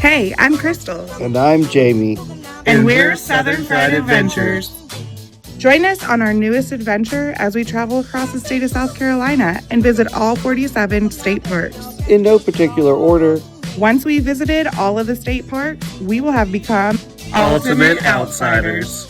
Hey, I'm Crystal. And I'm Jamie. And we're Southern Fried Adventures. Join us on our newest adventure as we travel across the state of South Carolina and visit all 47 state parks. In no particular order. Once we've visited all of the state parks, we will have become ultimate outsiders.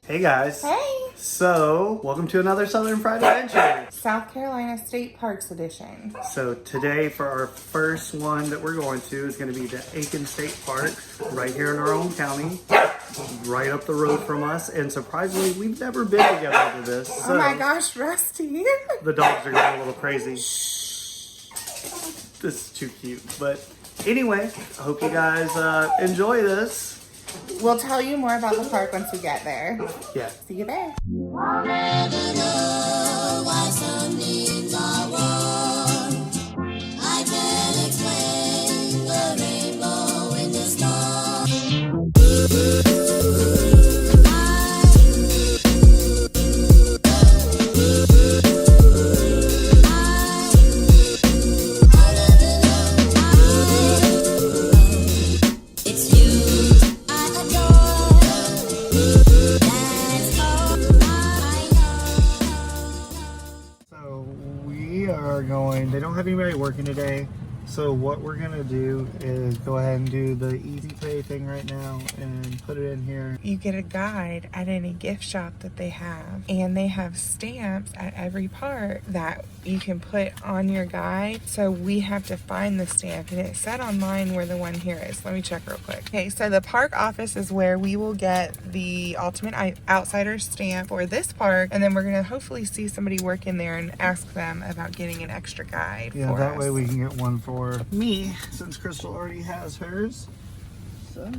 Hey guys. Hey! So, welcome to another Southern Fried Adventure. South Carolina State Parks edition. So today for our first one that we're going to is going to be the Aiken State Park right here in our own county, right up the road from us. And surprisingly, we've never been together to this. So oh my gosh, Rusty. The dogs are going a little crazy. This is too cute. But anyway, I hope you guys enjoy this. We'll tell you more about the park once we get there. Yeah. See you there. I'll never know why some needs are warm. I can't explain the rainbow in the storm. It's you I adore. That's all I know. So we are going, they don't have anybody working today. So what we're gonna do is go ahead and do the easy pay thing right now and put it in here. You get a guide at any gift shop that they have, and they have stamps at every park that you can put on your guide. So we have to find the stamp, and it said online where the one here is. Let me check real quick. Okay, so the park office is where we will get the ultimate outsider stamp for this park, and then we're gonna hopefully see somebody work in there and ask them about getting an extra guide Yeah, for that us. way we can get one for me, since Crystal already has hers. So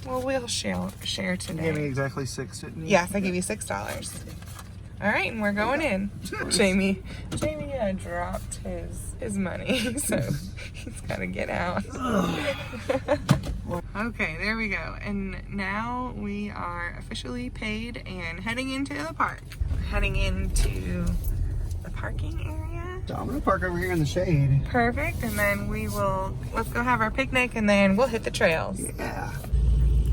Well, we'll share you today. gave me exactly 6, didn't you? Yes, I give you $6. All right, and we're going in. Jamie dropped his money, so he's got to get out. Okay, there we go. And now we are officially paid and heading into the park. Heading into the parking area. So I'm gonna park over here in the shade. Perfect, and then let's go have our picnic, and then we'll hit the trails. Yeah.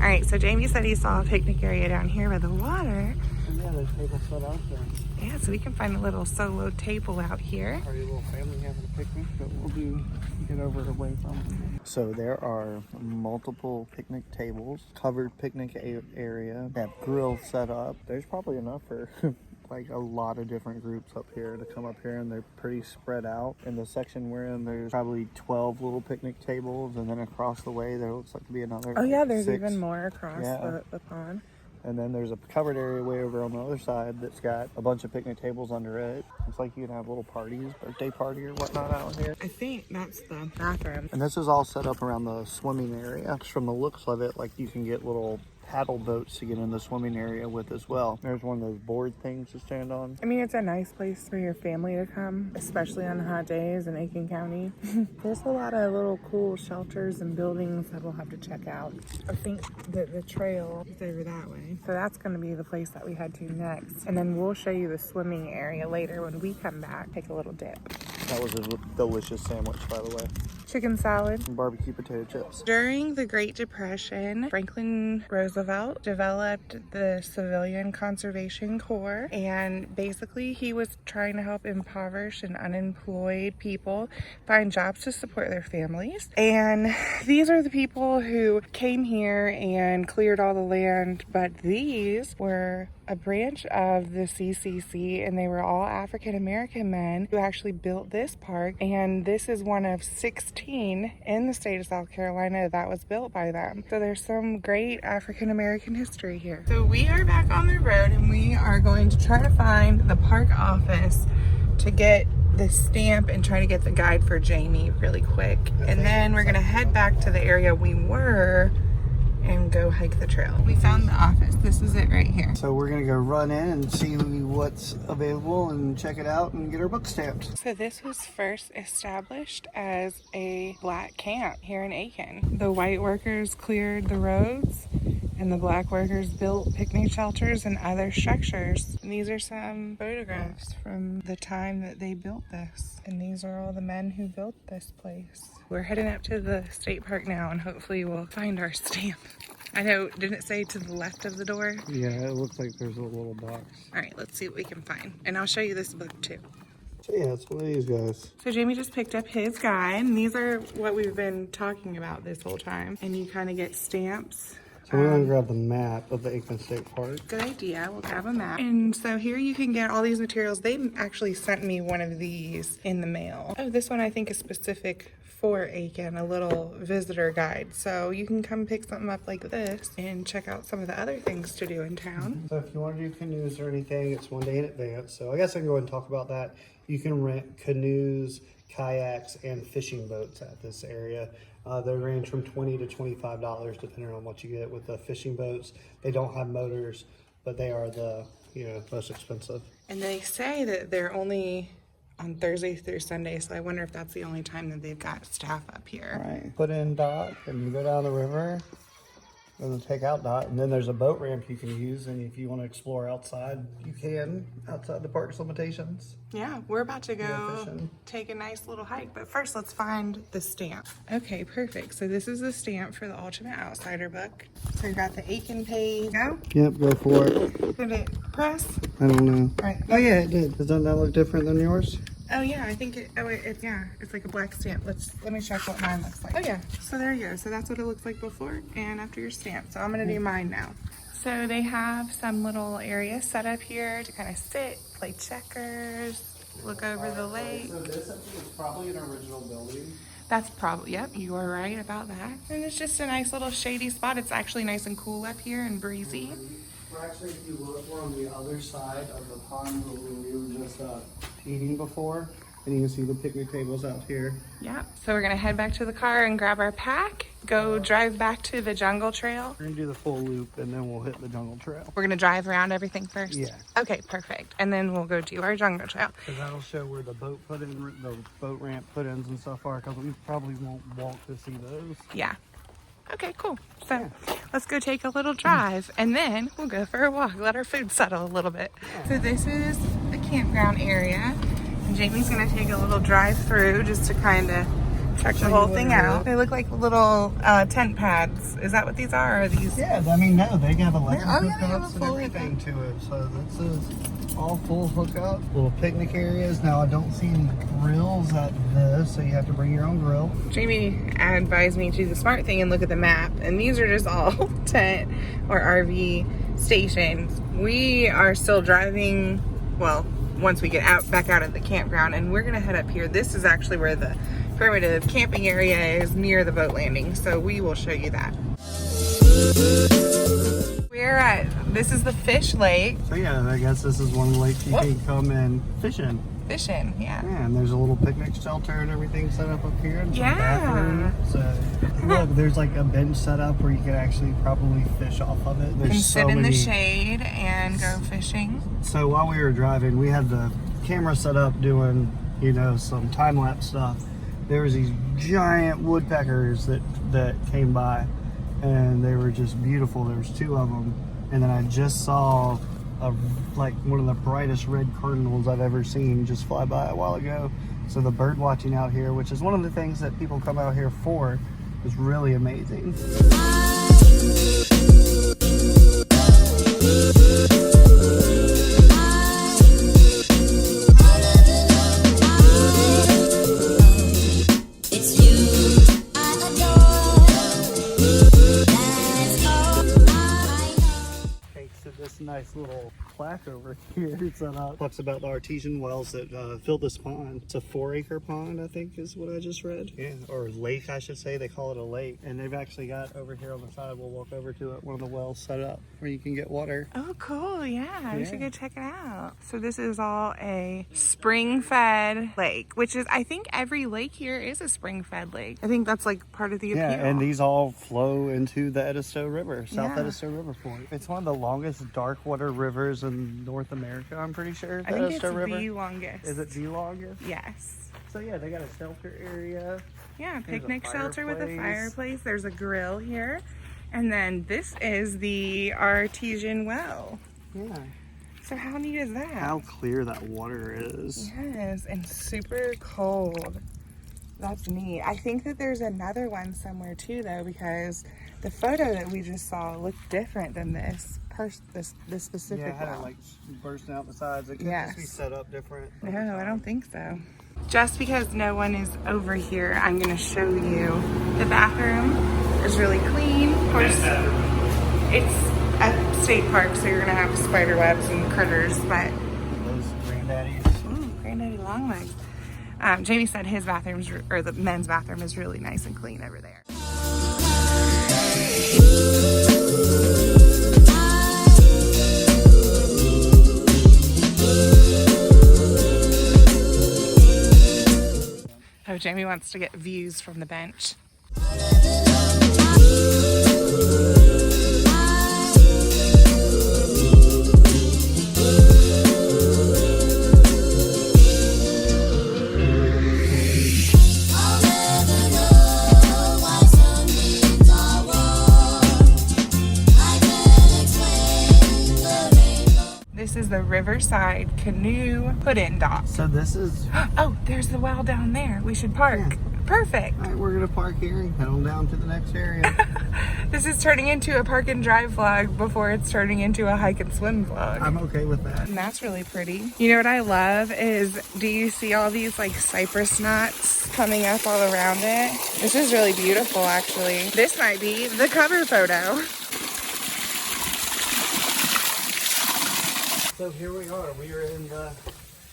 All right, so Jamie said he saw a picnic area down here by the water. Yeah, there's tables set out there. Yeah, so we can find a little solo table out here. Our little family having a picnic, but we'll get over away from it. So there are multiple picnic tables, covered picnic area, that grill set up. There's probably enough for like a lot of different groups up here to come up here, and they're pretty spread out. In the section we're in, there's probably 12 little picnic tables, and then across the way there looks like to be another Oh yeah, there's 6. even more across Yeah. the pond. And then there's a covered area way over on the other side that's got a bunch of picnic tables under it. It's like you can have little parties, birthday party or whatnot out here. I think that's the bathroom. And this is all set up around the swimming area. Just from the looks of it, like you can get little paddle boats to get in the swimming area with as well. There's one of those board things to stand on. I mean, it's a nice place for your family to come, especially on hot days in Aiken County. There's a lot of little cool shelters and buildings that we'll have to check out. I think that the trail is over that way. So that's going to be the place that we head to next. And then we'll show you the swimming area later when we come back. Take a little dip. That was a delicious sandwich, by the way. Chicken salad. And barbecue potato chips. During the Great Depression, Franklin Roosevelt developed the Civilian Conservation Corps, and basically he was trying to help impoverished and unemployed people find jobs to support their families. And these are the people who came here and cleared all the land, but these were a branch of the C.C.C, and they were all African American men who actually built this park, and this is one of 16 in the state of South Carolina that was built by them. So there's some great African American history here. So we are back on the road, and we are going to try to find the park office to get the stamp and try to get the guide for Jamie really quick, and then we're gonna head back to the area we were and go hike the trail. We found the office. This is it right here. So we're gonna go run in and see what's available and check it out and get our book stamped. So this was first established as a black camp here in Aiken. The white workers cleared the roads And the black workers built picnic shelters and other structures. And these are some photographs from the time that they built this. And these are all the men who built this place. We're heading up to the state park now, and hopefully we'll find our stamp. I know, didn't it say to the left of the door? Yeah, it looks like there's a little box. All right, let's see what we can find. And I'll show you this book too. So yeah, it's one of these guys. So Jamey just picked up his guide, and these are what we've been talking about this whole time. And you kind of get stamps. So we're gonna grab the map of the Aiken State Park. Good idea, we'll grab a map. And so here you can get all these materials. They actually sent me one of these in the mail. Oh, this one I think is specific for Aiken, a little visitor guide. So you can come pick something up like this and check out some of the other things to do in town. So if you want to do canoes or anything, it's 1 day in advance. So I guess I can go ahead and talk about that. You can rent canoes, kayaks, and fishing boats at this area. They range from $20 to $25 depending on what you get with the fishing boats. They don't have motors, but they are the most expensive. And they say that they're only on Thursday through Sunday, so I wonder if that's the only time that they've got staff up here. Right. Put in dock and you go down the river and then take out dock, and then there's a boat ramp you can use, and if you want to explore outside, you can, outside the park's limitations. Yeah, we're about to go fishing. take a nice little hike, but first let's find the stamp. Okay, perfect. So this is the stamp for the Ultimate Outsider book. So we've got the Aiken page. Go? Yep, go for it. Did it press? I don't know. All right. Oh yeah, it did. Doesn't that look different than yours? Oh yeah, I think it's like a black stamp. Let me check what mine looks like. Oh yeah, so there you go. So that's what it looks like before and after your stamp. So I'm gonna do mine now. So they have some little areas set up here to kind of sit, play checkers, look over the lake. So this, I think, is probably an original building. That's probably, yep, you are right about that. And it's just a nice little shady spot. It's actually nice and cool up here and breezy. We're actually, if you look, we're on the other side of the pond where we were just eating before. And you can see the picnic tables out here. Yeah, so we're gonna head back to the car and grab our pack, go drive back to the jungle trail. We're gonna do the full loop and then we'll hit the jungle trail. We're gonna drive around everything first? Yeah. Okay, perfect. And then we'll go do our jungle trail. Because that'll show where the boat ramp put-ins and stuff are, because we probably won't walk to see those. Yeah. Okay, cool. So let's go take a little drive and then we'll go for a walk, let our food settle a little bit. So this is the campground area. And Jamey's gonna take a little drive through just to kind of check the whole thing out. They look like little tent pads. Is that what these are? Or are these? Yeah, I mean, no, they have electric Oh, yeah, they have a hookups and full everything to it. So this is all full hookup. Little picnic areas. Now, I don't see any grills at this, so you have to bring your own grill. Jamey advised me to do the smart thing and look at the map. And these are just all tent or RV stations. We are still driving, well, once we get back out of the campground, and we're gonna head up here. This is actually where the primitive camping area is near the boat landing, so we will show you that. This is the fish lake. So yeah, I guess this is one lake you can come and fish in. Fishing, yeah. Yeah, and there's a little picnic shelter and everything set up here. And some Yeah. bathroom. So look, there's like a bench set up where you can actually probably fish off of it. There's You can so sit in the many. shade and go fishing. So while we were driving, we had the camera set up doing, some time-lapse stuff. There was these giant woodpeckers that came by, and they were just beautiful. There was 2 of them, and then I just saw one of the brightest red cardinals I've ever seen just fly by a while ago. So the bird watching out here, which is one of the things that people come out here for, is really amazing. It's you I adore. That's all I know. Okay, so this nice little plaque over here set up talks about the Artesian Wells that filled this pond. It's a 4-acre pond, I think is what I just read. Yeah, or lake, I should say. They call it a lake. And they've actually got over here on the side, we'll walk over to it, one of the wells set up where you can get water. Oh, cool. Yeah, we should go check it out. So this is all a spring-fed lake, which is, I think every lake here is a spring-fed lake. I think that's like part of the appeal. Yeah, and these all flow into the Edisto River, South Yeah. Edisto River Fort. It's one of the longest dark water rivers in North America, I'm pretty sure. I think it's Edisto River. the longest. Is it the longest? Yes. So yeah, they got a shelter area. Yeah, There's a picnic shelter with a fireplace. fireplace. There's a grill here. And then this is the Artesian Well. Yeah. So how neat is that? How clear that water is. Yes, and super cold. That's neat. I think that there's another one somewhere too, though, because the photo that we just saw looked different than this specific Yeah, it had it well. like bursting out the sides. It could Yes. just be set up different. No, I don't think so. Just because no one is over here, I'm going to show you the bathroom. It's really clean. Of course, it's a state park, so you're going to have spider webs and critters, but Those granddaddies. granddaddy long legs. Jamie said his bathrooms, or the men's bathroom, is really nice and clean over there. Oh, Jamie wants to get views from the bench. This is the Riverside Canoe Put-In Dock. So this is... Oh, there's the well down there. We should park. Yeah. Perfect. All right, we're going to park here and head on down to the next area. This is turning into a park and drive vlog before it's turning into a hike and swim vlog. I'm okay with that. And that's really pretty. You know what I love is, do you see all these like cypress knots coming up all around it? This is really beautiful, actually. This might be the cover photo. So here we are. We are in the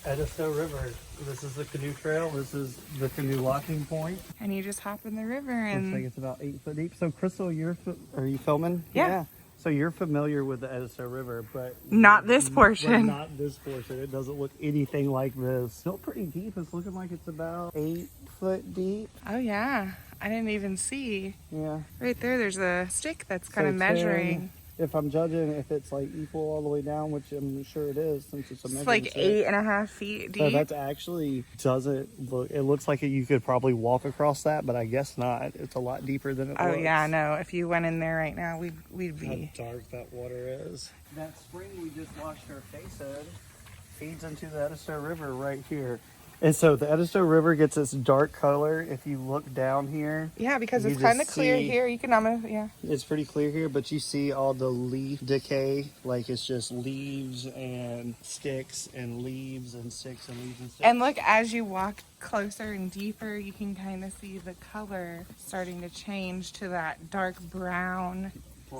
Edisto River. This is the canoe trail. This is the canoe locking point. And you just hop in the river Looks and... like it's about 8 foot deep. So Crystal, are you filming? Yeah. So you're familiar with the Edisto River, but Not this portion. But not this portion. It doesn't look anything like this. Still pretty deep. It's looking like it's about 8 foot deep. Oh yeah, I didn't even see. Yeah. Right there, there's a stick that's kind So of measuring. If I'm judging, if it's like equal all the way down, which I'm sure it is, since it's a It's measuring like stick. 8.5 feet deep. So that's actually doesn't look. It looks like you could probably walk across that, but I guess not. It's a lot deeper than it Oh looks. yeah, no. If you went in there right now, we'd be. How dark that water is. That spring we just washed our face in feeds into the Edisto River right here. And so the Edisto River gets this dark color. If you look down here, Yeah, because you it's kind of just clear see- here. You can almost, yeah. it's pretty clear here, but you see all the leaf decay. Like it's just leaves and sticks and leaves and sticks and leaves and sticks. And look, as you walk closer and deeper, you can kind of see the color starting to change to that dark brown.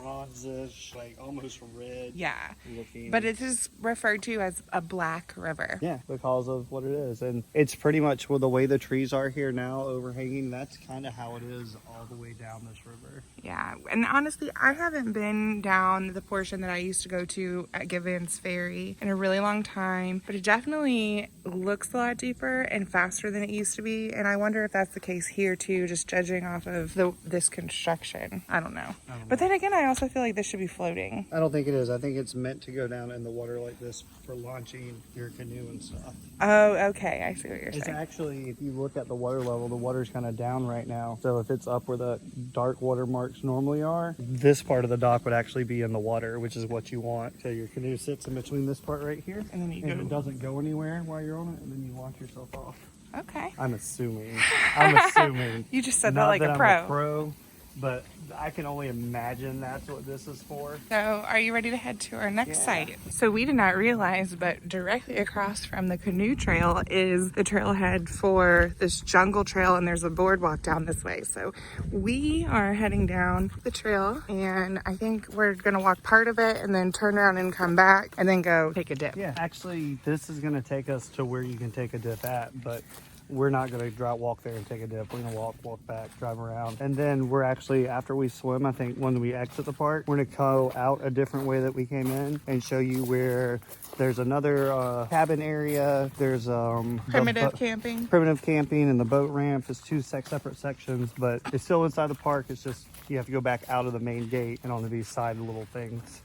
Bronzish, like almost red Yeah. looking. But it is referred to as a black river. Yeah, because of what it is. And it's pretty much the way the trees are here now, overhanging, that's kind of how it is all the way down this river. Yeah. And honestly, I haven't been down the portion that I used to go to at Givens Ferry in a really long time, but it definitely looks a lot deeper and faster than it used to be. And I wonder if that's the case here too, just judging off of this construction. I don't know. But then again, I also feel like this should be floating. I don't think it is. I think it's meant to go down in the water like this for launching your canoe and stuff. Oh, okay. I see what you're It's saying. actually, if you look at the water level, the water's kind of down right now. So if it's up where the dark water marks normally are, this part of the dock would actually be in the water, which is what you want. So your canoe sits in between this part right here. And then you and go. it doesn't go anywhere while you're on it, and then you launch yourself off. Okay. I'm assuming. I'm assuming. You just said that Not like that a I'm pro. a pro, but I can only imagine that's what this is for. So, are you ready to head to our next Yeah. site? So, we did not realize, but directly across from the canoe trail is the trailhead for this jungle trail, and there's a boardwalk down this way. So, we are heading down the trail, and I think we're gonna walk part of it and then turn around and come back and then go take a dip. Yeah, actually, this is going to take us to where you can take a dip at, but we're not going to walk there and take a dip. We're going to walk back, drive around. And then we're actually, after we swim, I think when we exit the park, we're going to go out a different way that we came in and show you where there's another cabin area. There's Primitive camping. primitive camping and the boat ramp. It's two separate sections, but it's still inside the park. It's just you have to go back out of the main gate and onto these side little things.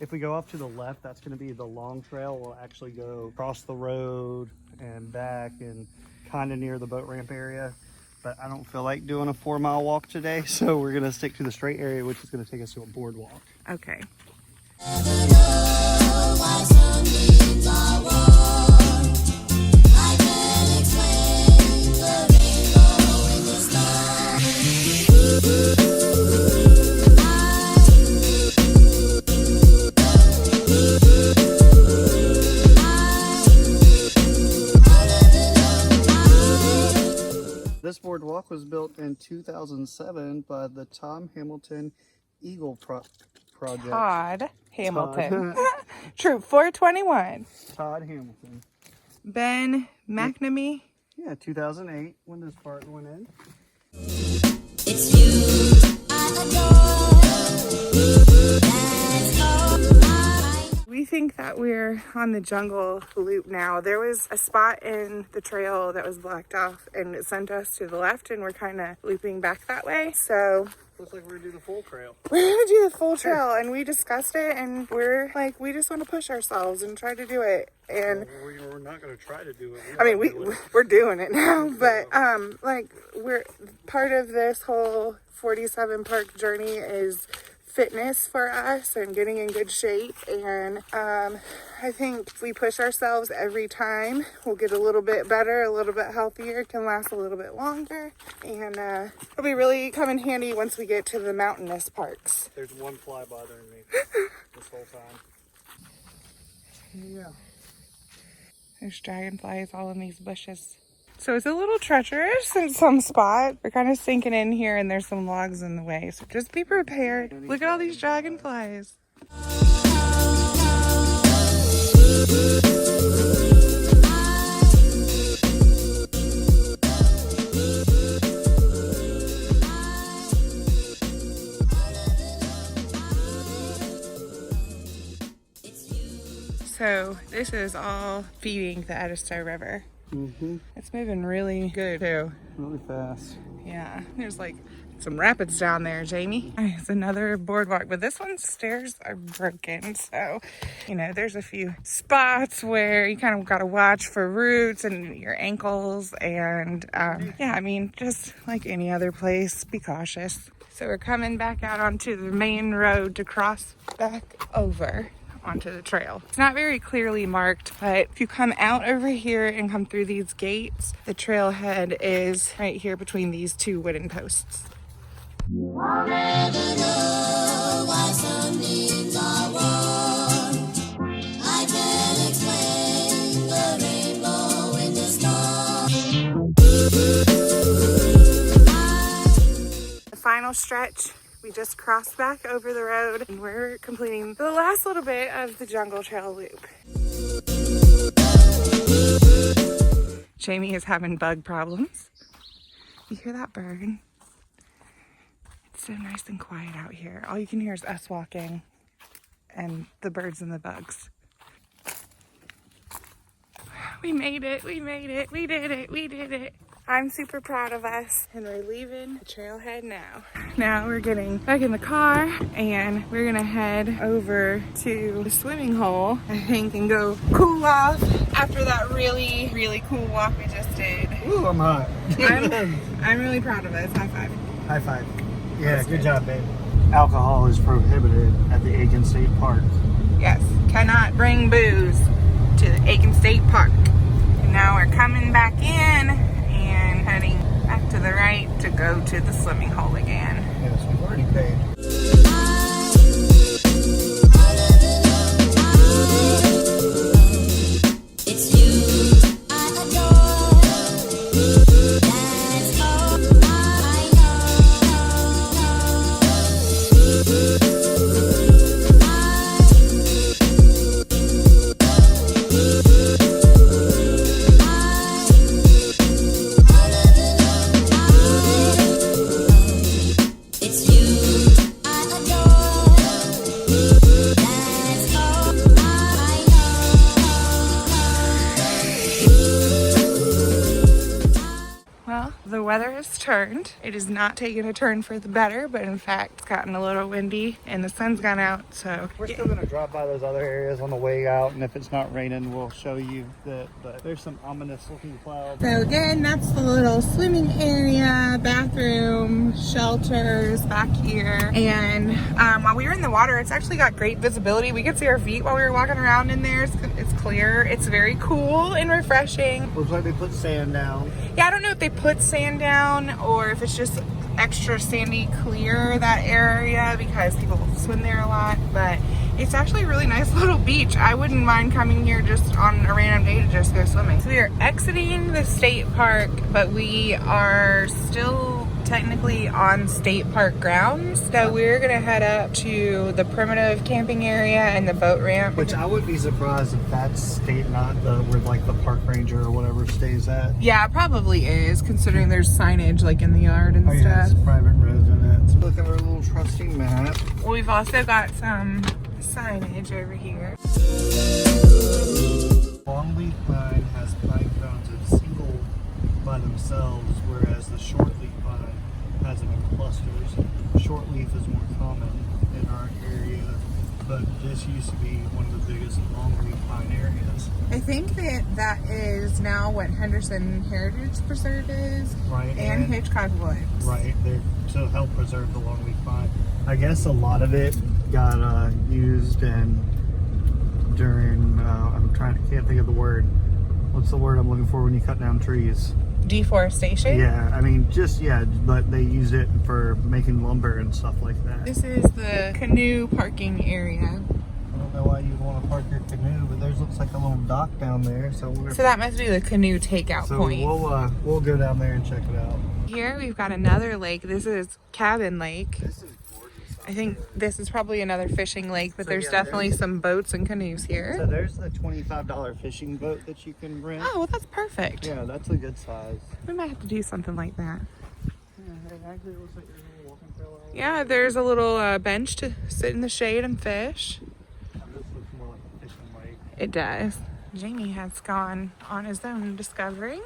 If we go off to the left, that's going to be the long trail. We'll actually go across the road and back and kind of near the boat ramp area. but I don't feel like doing a 4-mile walk today, so we're gonna stick to the straight area, which is gonna take us to a boardwalk. Okay. Why some things are warm. I can't explain the rainbow in the This boardwalk was built in 2007 by the Tom Hamilton Eagle Project. Todd Hamilton. Troop 421. Todd Hamilton. Ben McNamee. Yeah, 2008 when this part went in. It's you I adore. That's all I We think that we're on the jungle loop now. There was a spot in the trail that was blocked off and it sent us to the left, and we're kind of looping back that way. So Looks like we're gonna do the full trail. we're gonna do the full trail, and we discussed it, and we're like, we just want to push ourselves and try to do it. And We're not gonna try to do it. I mean, we're doing it now, but like, we're part of this whole 47 park journey is fitness for us and getting in good shape. And I think if we push ourselves every time, we'll get a little bit better, a little bit healthier, can last a little bit longer, and it'll be really come in handy once we get to the mountainous parks. There's one fly bothering me this whole time. Yeah. There's dragonflies all in these bushes. So it's a little treacherous in some spots. We're kind of sinking in here, and there's some logs in the way. So just be prepared. Look at all these dragonflies. So this is all feeding the Edisto River. It's moving really good too. Really fast. Yeah, there's like some rapids down there, Jamie. It's another boardwalk, but this one's stairs are broken. So, you know, there's a few spots where you kind of got to watch for roots and your ankles. And yeah, I mean, just like any other place, be cautious. So we're coming back out onto the main road to cross back over onto the trail. It's not very clearly marked, but if you come out over here and come through these gates, the trailhead is right here between these two wooden posts. I'll never know why some things are warm. I can't explain the rainbow in the storm. The final stretch, we just crossed back over the road, and we're completing the last little bit of the jungle trail loop. Jamie is having bug problems. You hear that bird? It's so nice and quiet out here. All you can hear is us walking and the birds and the bugs. We made it, we made it, we did it, we did it. I'm super proud of us, and we're leaving the trailhead now. Now we're getting back in the car, and we're gonna head over to the swimming hole, I think, and go cool off after that really, really cool walk we just did. Ooh, I'm hot. I'm really proud of us. High five. High five. Yeah, good job, babe. Alcohol is prohibited at the Aiken State Park. Yes, cannot bring booze to the Aiken State Park. And now we're coming back in and heading back to the right to go to the swimming hole again. Yes, we've already paid. It's you I adore. That's all I know. It's you I weather has turned. It is not taking a turn for the better, but in fact, it's gotten a little windy and the sun's gone out, so. We're still gonna drive by those other areas on the way out, and if it's not raining, we'll show you that, but there's some ominous looking clouds. So again, that's the little swimming area, bathroom, shelters back here. And while we were in the water, it's actually got great visibility. We could see our feet while we were walking around in there. It's clear. It's very cool and refreshing. Looks like they put sand down. Yeah, I don't know if they put sand down or if it's just extra sandy clear, that area, because people swim there a lot, but it's actually a really nice little beach. I wouldn't mind coming here just on a random day to just go swimming. So we are exiting the state park, but we are still technically on state park grounds. So we're gonna head up to the primitive camping area and the boat ramp. Which I would be surprised if that's state, not where like the park ranger or whatever stays at. Yeah, it probably is, considering there's signage like in the yard and stuff. Yeah, it's private residence. Look at our little trusty map. We've also got some signage over here. Longleaf pine has pine cones of single by themselves, whereas the shortleaf pine has them in clusters. Shortleaf is more common in our area, but this used to be one of the biggest longleaf pine areas. I think that is now what Henderson Heritage Preserve is, Right, and Hitchcock Woods. Right, they're to help preserve the longleaf pine. I guess a lot of it got used and during can't think of the word. What's the word I'm looking for when you cut down trees? Deforestation? Yeah, I mean, but they use it for making lumber and stuff like that. This is the canoe parking area. I don't know why you'd want to park your canoe, but there's looks like a little dock down there. So that must be the canoe takeout point. We'll go down there and check it out. Here we've got another lake. This is Cabin Lake. This is gorgeous. I think this is probably another fishing lake, but there's definitely some boats and canoes here. So there's the $25 fishing boat that you can rent. Oh, well, that's perfect. Yeah, that's a good size. We might have to do something like that. Yeah, it actually looks like there's a little walking trail. Yeah, there's a little bench to sit in the shade and fish. This looks more like a fishing lake. It does. Jamie has gone on his own discovering.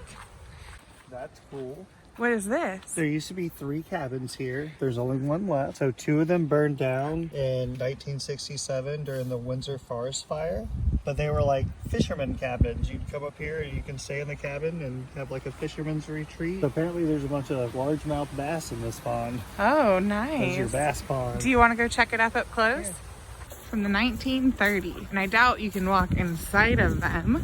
That's cool. What is this? There used to be 3 cabins here. There's only 1 left. So 2 of them burned down in 1967 during the Windsor Forest Fire. But they were like fisherman cabins. You'd come up here and you can stay in the cabin and have like a fisherman's retreat. So apparently there's a bunch of largemouth bass in this pond. Oh, There's nice. your bass pond. Do you want to go check it up close? Yeah. From the 1930s. And I doubt you can walk inside of them.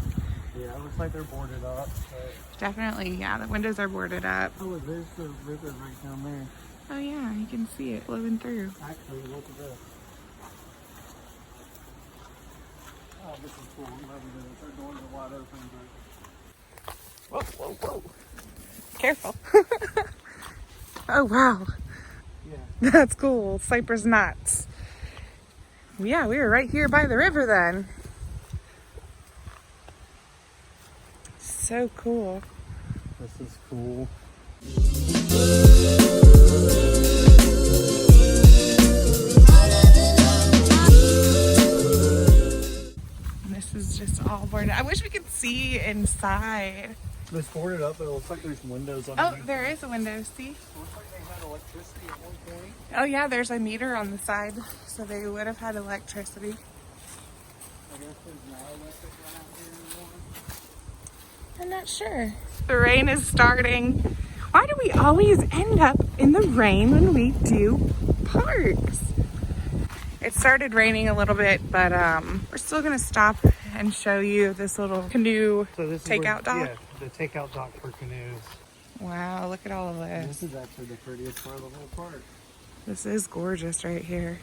Yeah, it looks like they're boarded up. But... Definitely, yeah, the windows are boarded up. oh, there's the river right down there. Oh yeah, you can see it flowing through. Actually, look at this. Oh, this is cool. I'm never gonna start doors are wide open, but... Whoa, whoa, whoa. Careful. Oh, wow. Yeah. That's cool. Cypress knots. Yeah, we were right here by the river then. So cool. This is cool. This is just all boarded. I wish we could see inside. It's boarded up, but it looks like there's windows on Oh, there is a window, see? It looks like they had electricity at one point. Oh yeah, there's a meter on the side, so they would have had electricity. I guess there's not electric right out here anymore. I'm not sure. The rain is starting. Why do we always end up in the rain when we do parks? It started raining a little bit, but we're still gonna stop and show you this little canoe takeout dock. Yeah, the takeout dock for canoes. Wow, look at all of This this. is actually the prettiest part of the whole park. This is gorgeous right here.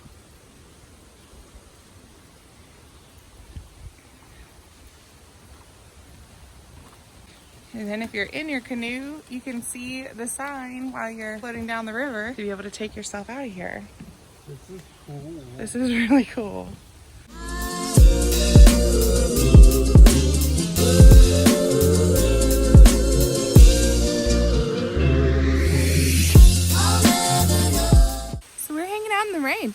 And then if you're in your canoe, you can see the sign while you're floating down the river to be able to take yourself out of here. This is cool. This is really cool. So we're hanging out in the rain.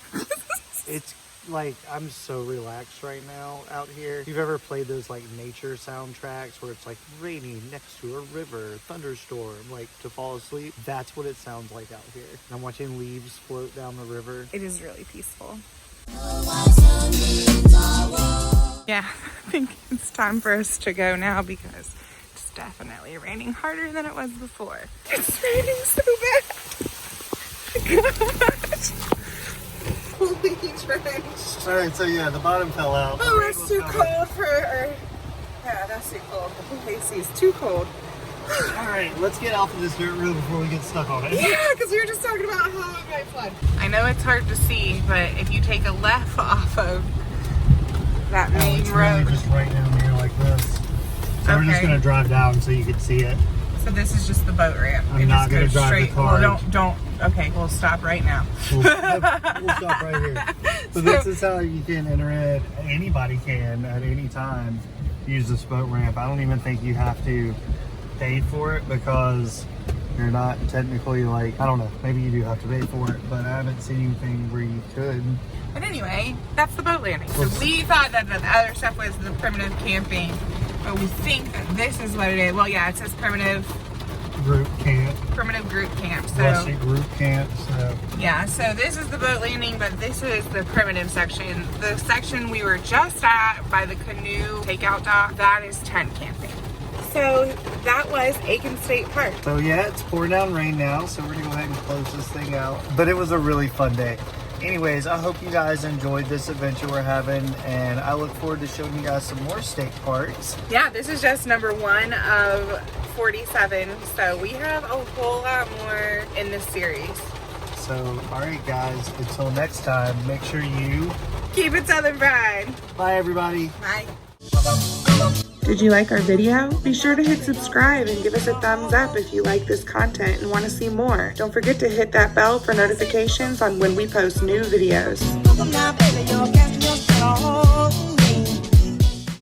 It's like, I'm so relaxed right now out here. If you've ever played those like nature soundtracks where it's like raining next to a river, thunderstorm, like to fall asleep, that's what it sounds like out here. And I'm watching leaves float down the river. It is really peaceful. Wise your needs are war. Yeah, I think it's time for us to go now because it's definitely raining harder than it was before. It's raining so bad. God. Fully drenched. All right, so yeah, the bottom fell out. Oh, it's too cold for our... Yeah, that's too cold. The AC is too cold. All right, let's get off of this dirt road before we get stuck on it. Yeah, because we were just talking about how it might flood. I know it's hard to see, but if you take a left off of that main It's road. really just right down here like this. So we're just Okay. gonna drive down so you can see it. So this is just the boat ramp. I'm It not just gonna goes drive the straight. car. Well, don't. Okay, we'll stop right now. We'll stop right here. So this is how you can enter it. Anybody can at any time use this boat ramp. I don't even think you have to pay for it because you're not technically like, I don't know, maybe you do have to pay for it, but I haven't seen anything where you could. But anyway, that's the boat landing. So we thought that the other stuff was the primitive camping, but we think that this is what it is. Well, yeah, it says primitive Group camp, group camp. So rustic group camp, so. yeah, so this is the boat landing, but this is the primitive section. The section we were just at by the canoe takeout dock, that is tent camping. So that was Aiken State Park. So yeah, it's pouring down rain now, so we're gonna go ahead and close this thing out. But it was a really fun day. Anyways, I hope you guys enjoyed this adventure we're having, and I look forward to showing you guys some more state parks. Yeah, this is just number 1 of 47, so we have a whole lot more in this series. So, all right, guys, until next time, make sure you... Keep it Southern Pride. Bye, everybody. Bye. Did you like our video? Be sure to hit subscribe and give us a thumbs up if you like this content and want to see more. Don't forget to hit that bell for notifications on when we post new videos. Now, baby, you're getting yourself.